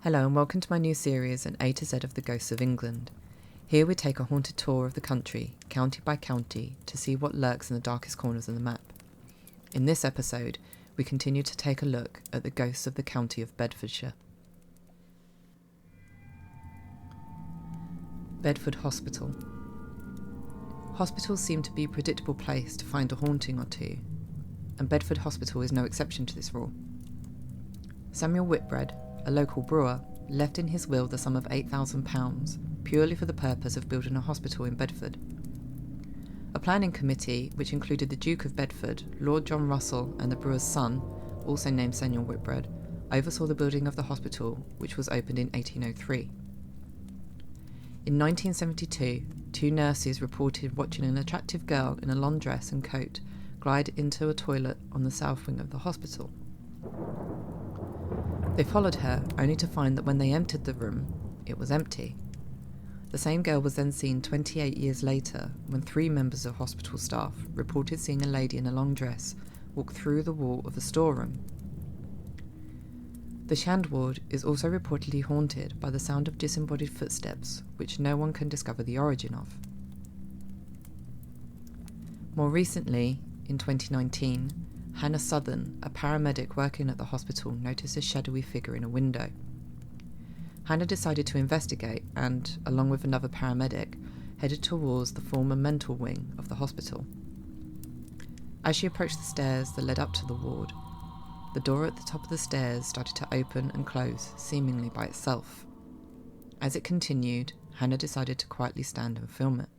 Hello and welcome to my new series, An A to Z of the Ghosts of England. Here we take a haunted tour of the country, county by county, to see what lurks in the darkest corners of the map. In this episode, we continue to take a look at the ghosts of the county of Bedfordshire. Bedford Hospital. Hospitals seem to be a predictable place to find a haunting or two, and Bedford Hospital is no exception to this rule. Samuel Whitbread, a local brewer, left in his will the sum of £8,000 purely for the purpose of building a hospital in Bedford. A planning committee, which included the Duke of Bedford, Lord John Russell and the brewer's son, also named Samuel Whitbread, oversaw the building of the hospital, which was opened in 1803. In 1972, two nurses reported watching an attractive girl in a long dress and coat glide into a toilet on the south wing of the hospital. They followed her, only to find that when they entered the room, it was empty. The same girl was then seen 28 years later, when three members of hospital staff reported seeing a lady in a long dress walk through the wall of a storeroom. The Shand ward is also reportedly haunted by the sound of disembodied footsteps, which no one can discover the origin of. More recently, in 2019, Hannah Southern, a paramedic working at the hospital, noticed a shadowy figure in a window. Hannah decided to investigate and, along with another paramedic, headed towards the former mental wing of the hospital. As she approached the stairs that led up to the ward, the door at the top of the stairs started to open and close, seemingly by itself. As it continued, Hannah decided to quietly stand and film it.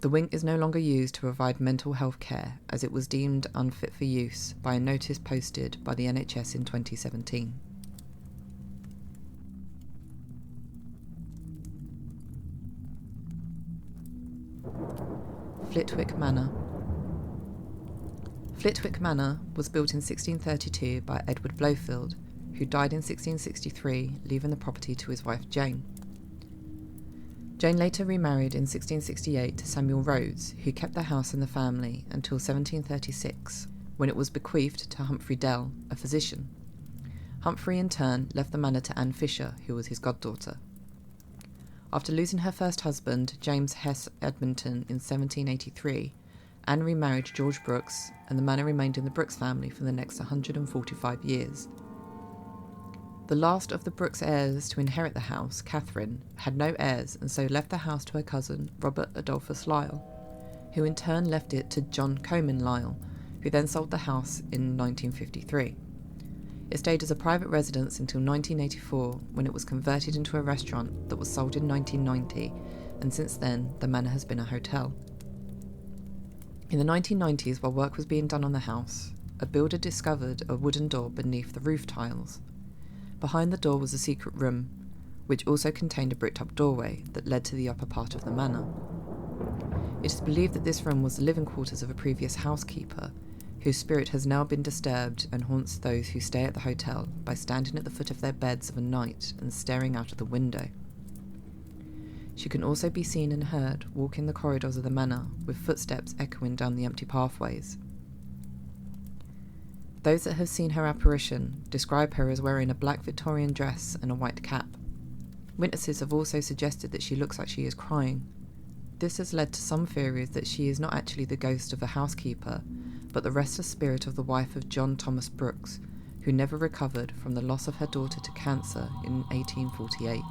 The wing is no longer used to provide mental health care, as it was deemed unfit for use by a notice posted by the NHS in 2017. Flitwick Manor. Flitwick Manor was built in 1632 by Edward Blowfield, who died in 1663, leaving the property to his wife Jane. Jane later remarried in 1668 to Samuel Rhodes, who kept the house in the family until 1736, when it was bequeathed to Humphrey Dell, a physician. Humphrey in turn left the manor to Anne Fisher, who was his goddaughter. After losing her first husband, James Hess Edmonton, in 1783, Anne remarried George Brooks, and the manor remained in the Brooks family for the next 145 years. The last of the Brooks heirs to inherit the house, Catherine, had no heirs and so left the house to her cousin, Robert Adolphus Lisle, who in turn left it to John Comyn Lisle, who then sold the house in 1953. It stayed as a private residence until 1984, when it was converted into a restaurant that was sold in 1990, and since then the manor has been a hotel. In the 1990s, while work was being done on the house, a builder discovered a wooden door beneath the roof tiles. Behind the door was a secret room, which also contained a bricked-up doorway that led to the upper part of the manor. It is believed that this room was the living quarters of a previous housekeeper, whose spirit has now been disturbed and haunts those who stay at the hotel by standing at the foot of their beds of a night and staring out of the window. She can also be seen and heard walking the corridors of the manor, with footsteps echoing down the empty pathways. Those that have seen her apparition describe her as wearing a black Victorian dress and a white cap. Witnesses have also suggested that she looks like she is crying. This has led to some theories that she is not actually the ghost of the housekeeper, but the restless spirit of the wife of John Thomas Brooks, who never recovered from the loss of her daughter to cancer in 1848.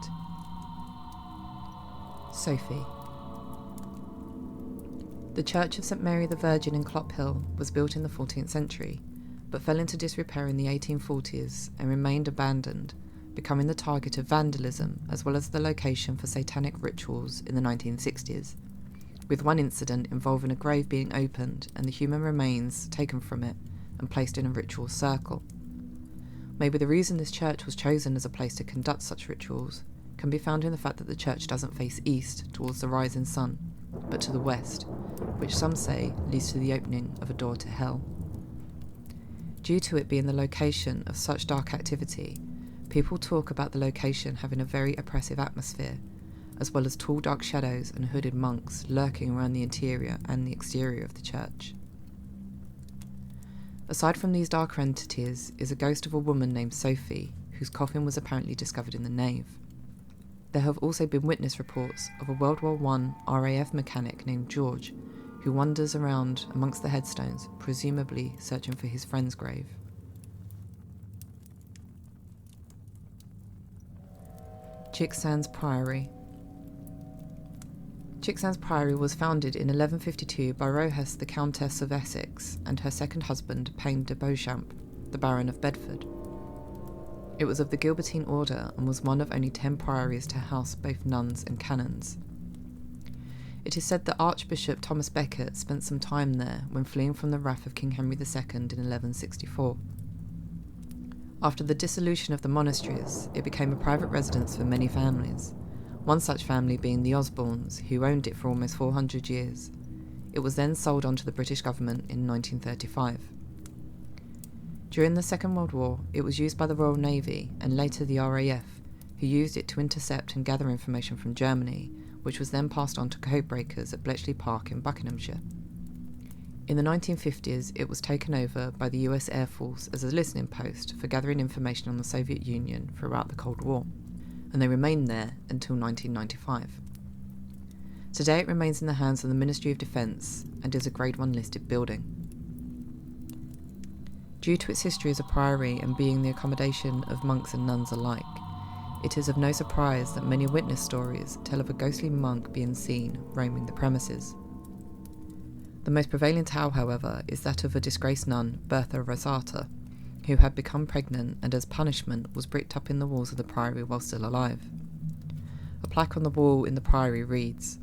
Sophie. The Church of St Mary the Virgin in Clophill was built in the 14th century, but fell into disrepair in the 1840s and remained abandoned, becoming the target of vandalism as well as the location for satanic rituals in the 1960s, with one incident involving a grave being opened and the human remains taken from it and placed in a ritual circle. Maybe the reason this church was chosen as a place to conduct such rituals can be found in the fact that the church doesn't face east towards the rising sun, but to the west, which some say leads to the opening of a door to hell. Due to it being the location of such dark activity, people talk about the location having a very oppressive atmosphere, as well as tall dark shadows and hooded monks lurking around the interior and the exterior of the church. Aside from these darker entities is a ghost of a woman named Sophie, whose coffin was apparently discovered in the nave. There have also been witness reports of a World War I RAF mechanic named George, who wanders around amongst the headstones, presumably searching for his friend's grave. Chicksands Priory. Chicksands Priory was founded in 1152 by Rohes the Countess of Essex and her second husband, Payne de Beauchamp, the Baron of Bedford. It was of the Gilbertine order and was one of only 10 priories to house both nuns and canons. It is said that Archbishop Thomas Becket spent some time there when fleeing from the wrath of King Henry II in 1164. After the dissolution of the monasteries, it became a private residence for many families, one such family being the Osbornes, who owned it for almost 400 years. It was then sold on to the British government in 1935. During the Second World War, it was used by the Royal Navy and later the RAF, who used it to intercept and gather information from Germany, which was then passed on to codebreakers at Bletchley Park in Buckinghamshire. In the 1950s, it was taken over by the US Air Force as a listening post for gathering information on the Soviet Union throughout the Cold War, and they remained there until 1995. Today it remains in the hands of the Ministry of Defence and is a Grade 1 listed building. Due to its history as a priory and being the accommodation of monks and nuns alike, it is of no surprise that many witness stories tell of a ghostly monk being seen roaming the premises. The most prevailing tale, however, is that of a disgraced nun, Bertha Rosata, who had become pregnant and as punishment was bricked up in the walls of the priory while still alive. A plaque on the wall in the priory reads,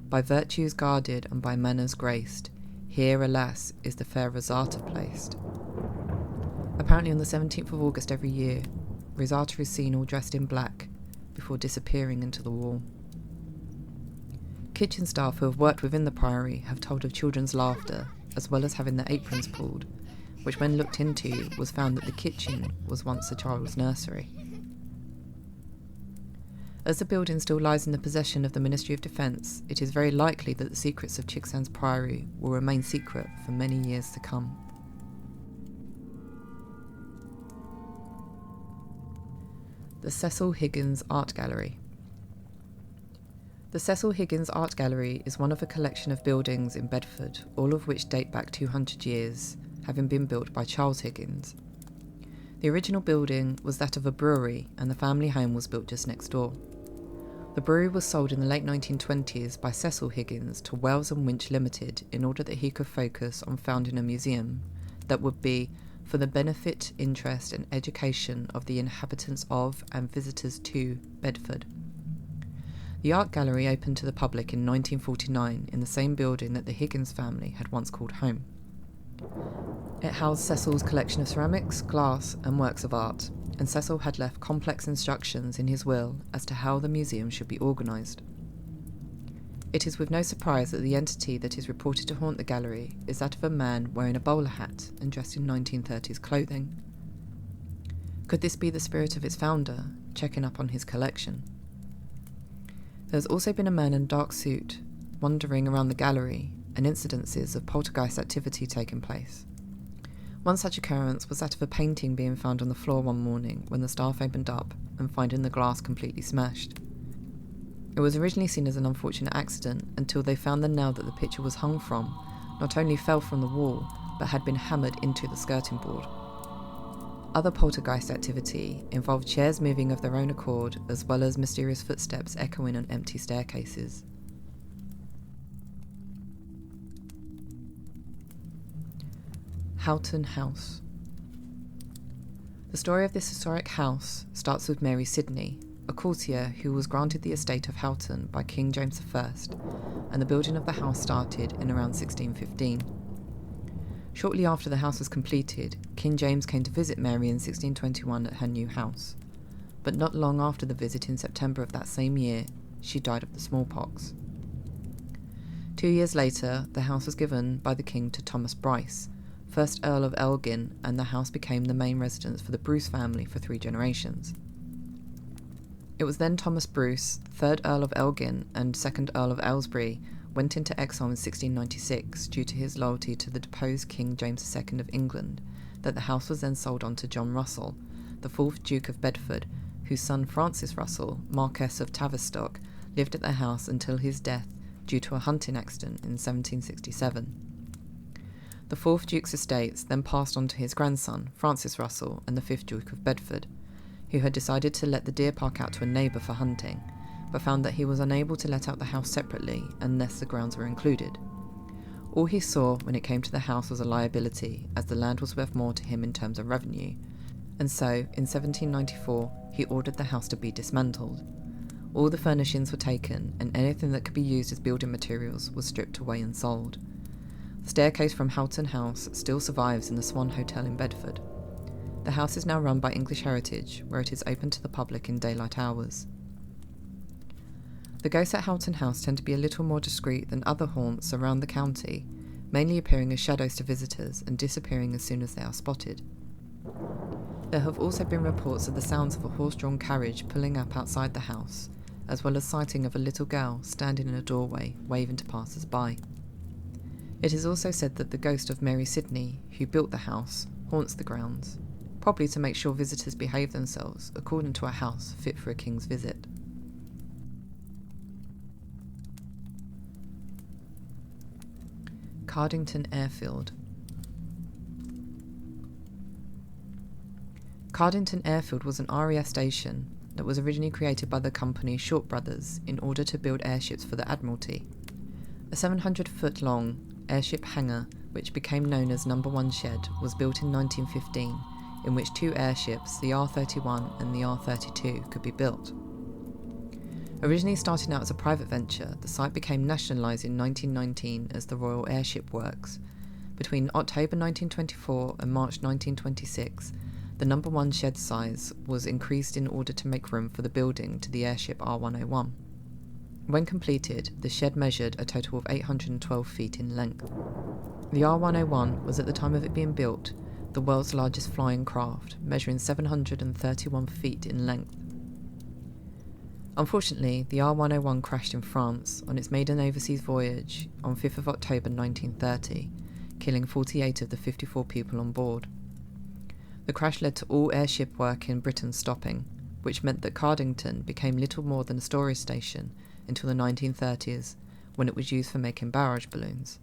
"By virtues guarded and by manners graced, here, alas, is the fair Rosata placed." Apparently on the 17th of August every year, Rosata is seen all dressed in black before disappearing into the wall. Kitchen staff who have worked within the priory have told of children's laughter, as well as having their aprons pulled, which when looked into was found that the kitchen was once a child's nursery. As the building still lies in the possession of the Ministry of Defence, it is very likely that the secrets of Chicksands Priory will remain secret for many years to come. The Cecil Higgins Art Gallery. The Cecil Higgins Art Gallery is one of a collection of buildings in Bedford, all of which date back 200 years, having been built by Charles Higgins. The original building was that of a brewery, and the family home was built just next door. The brewery was sold in the late 1920s by Cecil Higgins to Wells and Winch Limited in order that he could focus on founding a museum that would be for the benefit, interest and education of the inhabitants of and visitors to Bedford. The art gallery opened to the public in 1949 in the same building that the Higgins family had once called home. It housed Cecil's collection of ceramics, glass and works of art, and Cecil had left complex instructions in his will as to how the museum should be organised. It is with no surprise that the entity that is reported to haunt the gallery is that of a man wearing a bowler hat and dressed in 1930s clothing. Could this be the spirit of its founder, checking up on his collection? There has also been a man in a dark suit wandering around the gallery and incidences of poltergeist activity taking place. One such occurrence was that of a painting being found on the floor one morning when the staff opened up and finding the glass completely smashed. It was originally seen as an unfortunate accident until they found the nail that the picture was hung from not only fell from the wall but had been hammered into the skirting board. Other poltergeist activity involved chairs moving of their own accord as well as mysterious footsteps echoing on empty staircases. Houghton House. The story of this historic house starts with Mary Sidney, a courtier who was granted the estate of Houghton by King James I, and the building of the house started in around 1615. Shortly after the house was completed, King James came to visit Mary in 1621 at her new house. But not long after the visit in September of that same year, she died of the smallpox. 2 years later, the house was given by the king to Thomas Bryce, 1st Earl of Elgin, and the house became the main residence for the Bruce family for 3 generations. It was then Thomas Bruce, 3rd Earl of Elgin and 2nd Earl of Aylesbury, went into exile in 1696 due to his loyalty to the deposed King James II of England, that the house was then sold on to John Russell, the 4th Duke of Bedford, whose son Francis Russell, Marquess of Tavistock, lived at the house until his death due to a hunting accident in 1767. The 4th Duke's estates then passed on to his grandson, Francis Russell, and the 5th Duke of Bedford, who had decided to let the deer park out to a neighbour for hunting, but found that he was unable to let out the house separately unless the grounds were included. All he saw when it came to the house was a liability, as the land was worth more to him in terms of revenue, and so, in 1794, he ordered the house to be dismantled. All the furnishings were taken, and anything that could be used as building materials was stripped away and sold. The staircase from Houghton House still survives in the Swan Hotel in Bedford. The house is now run by English Heritage, where it is open to the public in daylight hours. The ghosts at Houghton House tend to be a little more discreet than other haunts around the county, mainly appearing as shadows to visitors and disappearing as soon as they are spotted. There have also been reports of the sounds of a horse-drawn carriage pulling up outside the house, as well as sighting of a little girl standing in a doorway waving to passers-by. It is also said that the ghost of Mary Sidney, who built the house, haunts the grounds, probably to make sure visitors behave themselves according to a house fit for a king's visit. Cardington Airfield. Cardington Airfield was an RAF station that was originally created by the company Short Brothers in order to build airships for the Admiralty. A 700-foot-long airship hangar, which became known as No. 1 Shed, was built in 1915, in which 2 airships, the R-31 and the R-32, could be built. Originally starting out as a private venture, the site became nationalised in 1919 as the Royal Airship Works. Between October 1924 and March 1926, the No. 1 shed size was increased in order to make room for the building to the airship R-101. When completed, the shed measured a total of 812 feet in length. The R-101 was, at the time of it being built, the world's largest flying craft, measuring 731 feet in length. Unfortunately, the R-101 crashed in France on its maiden overseas voyage on 5th of October 1930, killing 48 of the 54 people on board. The crash led to all airship work in Britain stopping, which meant that Cardington became little more than a storage station until the 1930s, when it was used for making barrage balloons.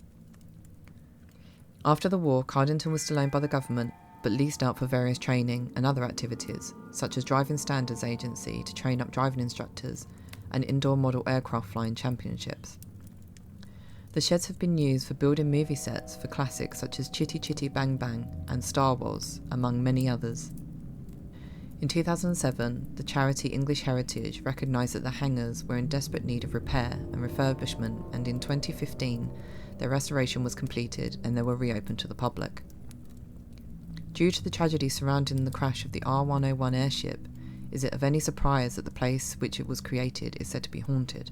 After the war, Cardington was still owned by the government, but leased out for various training and other activities, such as Driving Standards Agency to train up driving instructors and indoor model aircraft flying championships. The sheds have been used for building movie sets for classics such as Chitty Chitty Bang Bang and Star Wars, among many others. In 2007, the charity English Heritage recognised that the hangars were in desperate need of repair and refurbishment, and in 2015, their restoration was completed and they were reopened to the public. Due to the tragedy surrounding the crash of the R-101 airship, is it of any surprise that the place which it was created is said to be haunted?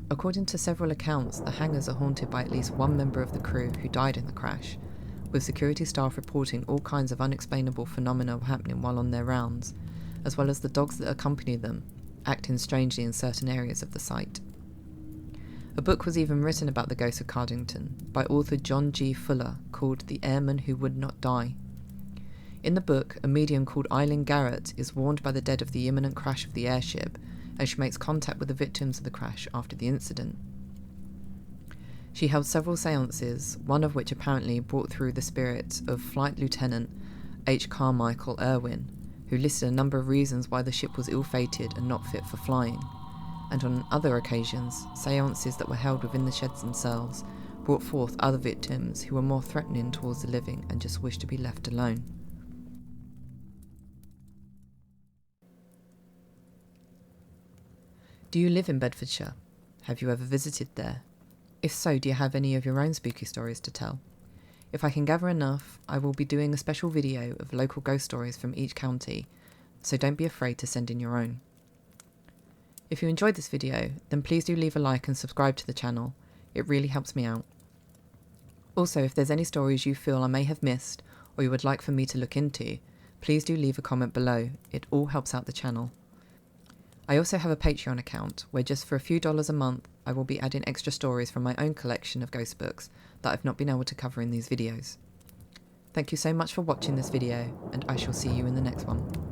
According to several accounts, the hangars are haunted by at least one member of the crew who died in the crash, with security staff reporting all kinds of unexplainable phenomena happening while on their rounds, as well as the dogs that accompany them, acting strangely in certain areas of the site. A book was even written about the ghost of Cardington by author John G. Fuller, called The Airman Who Would Not Die. In the book, a medium called Eileen Garrett is warned by the dead of the imminent crash of the airship, and she makes contact with the victims of the crash after the incident. She held several seances, one of which apparently brought through the spirit of Flight Lieutenant H. Carmichael Irwin, who listed a number of reasons why the ship was ill-fated and not fit for flying. And on other occasions, seances that were held within the sheds themselves brought forth other victims who were more threatening towards the living and just wished to be left alone. Do you live in Bedfordshire? Have you ever visited there? If so, do you have any of your own spooky stories to tell? If I can gather enough, I will be doing a special video of local ghost stories from each county, so don't be afraid to send in your own. If you enjoyed this video, then please do leave a like and subscribe to the channel. It really helps me out. Also, if there's any stories you feel I may have missed or you would like for me to look into, please do leave a comment below. It all helps out the channel. I also have a Patreon account where just for a few dollars a month I will be adding extra stories from my own collection of ghost books that I've not been able to cover in these videos. Thank you so much for watching this video, and I shall see you in the next one.